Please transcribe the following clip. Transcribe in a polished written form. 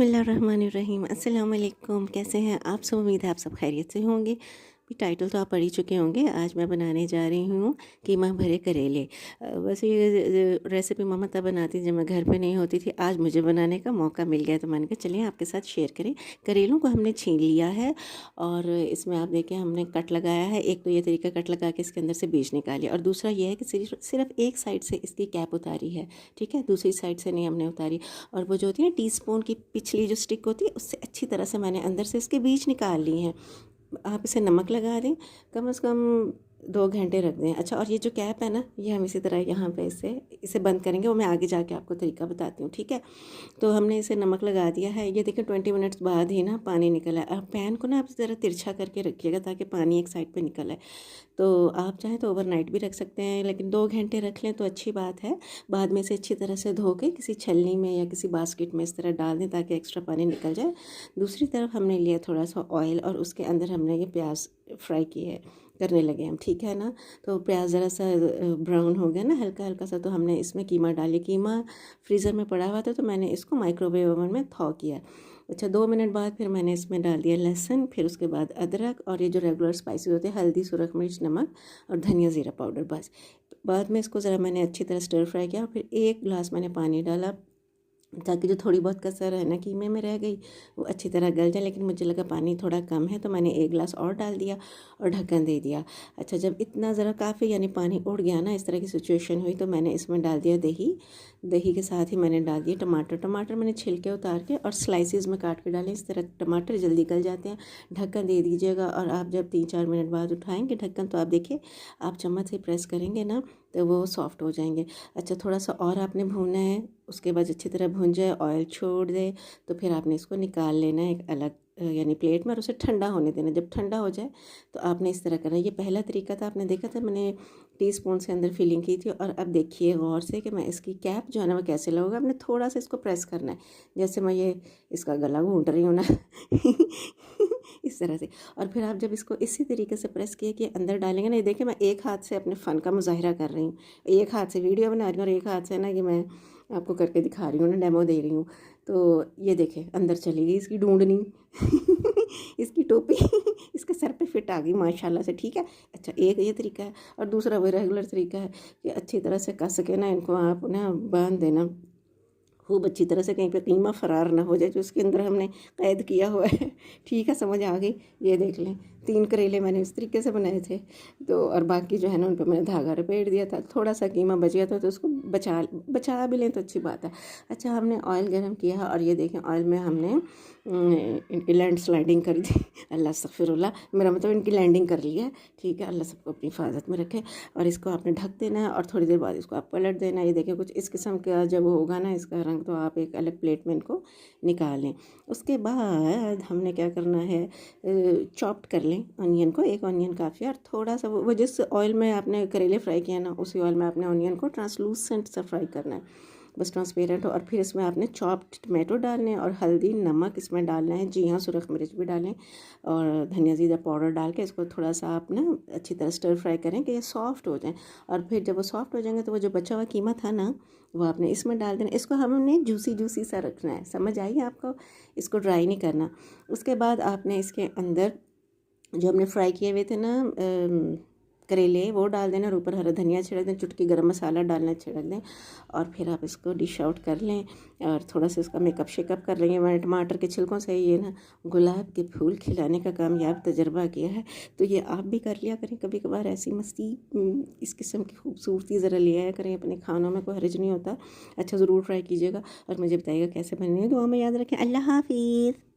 बिस्मिल्लाहिर्रहमानिर्रहीम। अस्सलाम वालेकुम। कैसे हैं आप सब? उम्मीद है आप सब खैरियत से होंगे। टाइटल तो आप पढ़ ही चुके होंगे। आज मैं बनाने जा रही हूँ कीमा भरे करेले। वैसे ये रेसिपी मम्मा तब बनाती जब मैं घर पे नहीं होती थी। आज मुझे बनाने का मौका मिल गया तो मैंने कहा चलिए आपके साथ शेयर करें। करेलों को हमने छीन लिया है और इसमें आप देखें हमने कट लगाया है। एक तो ये तरीका कट लगा के इसके अंदर से बीज निकाली और दूसरा ये है कि सिर्फ एक साइड से इसकी कैप उतारी है, ठीक है, दूसरी साइड से नहीं हमने उतारी। और वो जो होती है ना टीस्पून की पिछली जो स्टिक होती है उससे अच्छी तरह से मैंने अंदर से इसके बीज निकाल लिए हैं। आप इसे नमक लगा दें, कम से कम 2 घंटे रख दें। अच्छा, और ये जो कैप है ना, ये हम इसी तरह यहाँ पे इसे बंद करेंगे। वो मैं आगे जाके आपको तरीका बताती हूँ, ठीक है। तो हमने इसे नमक लगा दिया है। ये देखिए 20 मिनट्स बाद ही ना पानी निकला है। अब पैन को ना आप ज़रा तिरछा करके रखिएगा ताकि पानी एक साइड पे निकल आए। तो आप चाहें तो ओवरनाइट भी रख सकते हैं, लेकिन 2 घंटे रख लें तो अच्छी बात है। बाद में इसे अच्छी तरह से धो के किसी छलनी में या किसी बास्केट में इस तरह डाल दें ताकि एक्स्ट्रा पानी निकल जाए। दूसरी तरफ हमने लिया थोड़ा सा ऑयल और उसके अंदर हमने ये प्याज फ्राई की है, करने लगे हम, ठीक है ना। तो प्याज ज़रा सा ब्राउन हो गया ना हल्का हल्का सा, तो हमने इसमें कीमा डाली। कीमा फ्रीज़र में पड़ा हुआ था तो मैंने इसको माइक्रोवेव ओवन में थॉ किया। अच्छा, 2 मिनट बाद फिर मैंने इसमें डाल दिया लहसुन, फिर उसके बाद अदरक और ये जो रेगुलर स्पाइसेस होते हैं, हल्दी, सुरख मिर्च, नमक और धनिया ज़ीरा पाउडर, बस। बाद में इसको ज़रा मैंने अच्छी तरह स्टर फ्राई किया और फिर 1 गिलास मैंने पानी डाला ताकि जो थोड़ी बहुत कसर है ना कीमे में रह गई वो अच्छी तरह गल जाए। लेकिन मुझे लगा पानी थोड़ा कम है तो मैंने 1 गिलास और डाल दिया और ढक्कन दे दिया। अच्छा, जब इतना ज़रा काफ़ी यानी पानी उड़ गया ना, इस तरह की सिचुएशन हुई, तो मैंने इसमें डाल दिया दही। दही के साथ ही मैंने डाल दिया टमाटर मैंने छिलके उतार के और स्लाइसिस में काट के डाले। इस तरह टमाटर जल्दी गल जाते हैं। ढक्कन दे दीजिएगा और आप जब 3-4 मिनट बाद उठाएंगे ढक्कन तो आप देखिए, आप चम्मच से प्रेस करेंगे ना तो वो सॉफ्ट हो जाएंगे। अच्छा, थोड़ा सा और आपने भूनना है, उसके बाद अच्छी तरह भून जाए, ऑयल छोड़ दे, तो फिर आपने इसको निकाल लेना है एक अलग यानी प्लेट में और उसे ठंडा होने देना। जब ठंडा हो जाए तो आपने इस तरह करना। ये पहला तरीका था, आपने देखा था मैंने टीस्पून से अंदर फिलिंग की थी। और अब देखिए गौर से कि मैं इसकी कैप जो है ना वो कैसे लगेगा। आपने थोड़ा सा इसको प्रेस करना है, जैसे मैं ये इसका गला घूंट रही हूँ ना इस तरह से। और फिर आप जब इसको इसी तरीके से प्रेस किए कि अंदर डालेंगे ना, ये देखिए मैं एक हाथ से अपने फ़न का मुजाहिरा कर रही हूँ, एक हाथ से वीडियो बना रही हूँ और एक हाथ से ना कि मैं आपको करके दिखा रही हूँ ना, डेमो दे रही हूँ। तो ये देखें अंदर चली गई इसकी ढूंढनी इसकी टोपी इसके सर पे फिट आ गई माशाल्लाह से, ठीक है। अच्छा, एक ये तरीका है और दूसरा वो रेगुलर तरीका है कि अच्छी तरह से कस के ना इनको आप ना बांध देना खूब अच्छी तरह से, कहीं पे कीमा फरार ना हो जाए जो इसके अंदर हमने कैद किया हुआ है। ठीक है, समझ आ गई। ये देख लें 3 करेले मैंने इस तरीके से बनाए थे। तो और बाकी जो है ना उन पर मैंने धागा लपेट दिया था। थोड़ा सा कीमा बच गया था तो उसको बचा भी लें तो अच्छी बात है। अच्छा, हमने ऑयल गर्म किया और ये देखें ऑयल में हमने इनकी लैंड स्लाइडिंग कर दी अल्लाह अस्तगफिरुल्लाह, मेरा मतलब इनकी लैंडिंग कर ली है, ठीक है। अल्लाह सबको अपनी हिफाजत में रखे। और इसको आपने ढक देना है और थोड़ी देर बाद इसको आप पलट देना है। ये देखें कुछ इस किस्म का जब होगा ना इसका रंग, तो आप एक अलग प्लेट में इनको निकाल लें। उसके बाद हमने क्या करना है, चॉप्ड कर लें ऑनियन को। एक ऑनियन काफ़ी है और थोड़ा सा वो जिस ऑयल में आपने करेले फ्राई किया ना उसी ऑयल में आपने ऑनियन को ट्रांसलूसेंट सा फ्राई करना है, बस ट्रांसपेरेंट हो। और फिर इसमें आपने चॉप्ड टमाटो डालने हैं और हल्दी, नमक इसमें डालना है, जी हाँ, सुरख मिर्च भी डालें और धनिया ज़ीरा पाउडर डाल के इसको थोड़ा सा आप ना अच्छी तरह स्टर फ्राई करें कि ये सॉफ्ट हो जाए। और फिर जब वो सॉफ्ट हो जाएंगे तो वो जो बचा हुआ कीमा था ना वो आपने इसमें डाल देना। इसको हमने जूसी सा रखना है, समझ आई आपको, इसको ड्राई नहीं करना। उसके बाद आपने इसके अंदर जो हमने फ्राई किए हुए थे ना करेले वो डाल देना और ऊपर हरा धनिया छिड़क दें, चुटकी गरम मसाला डालना छिड़क दें और फिर आप इसको डिश आउट कर लें और थोड़ा सा इसका मेकअप शेकअप कर लेंगे। मैंने टमाटर के छिलकों से ये ना गुलाब के फूल खिलाने का कामयाब तजर्बा किया है, तो ये आप भी कर लिया करें कभी कभार ऐसी मस्ती। इस किस्म की खूबसूरती ज़रा ले आया करें अपने खानों में, कोई हर्ज नहीं होता। अच्छा, ज़रूर ट्राई कीजिएगा और मुझे बताइएगा कैसे बने। दुआ में याद रखें। अल्लाह हाफिज़।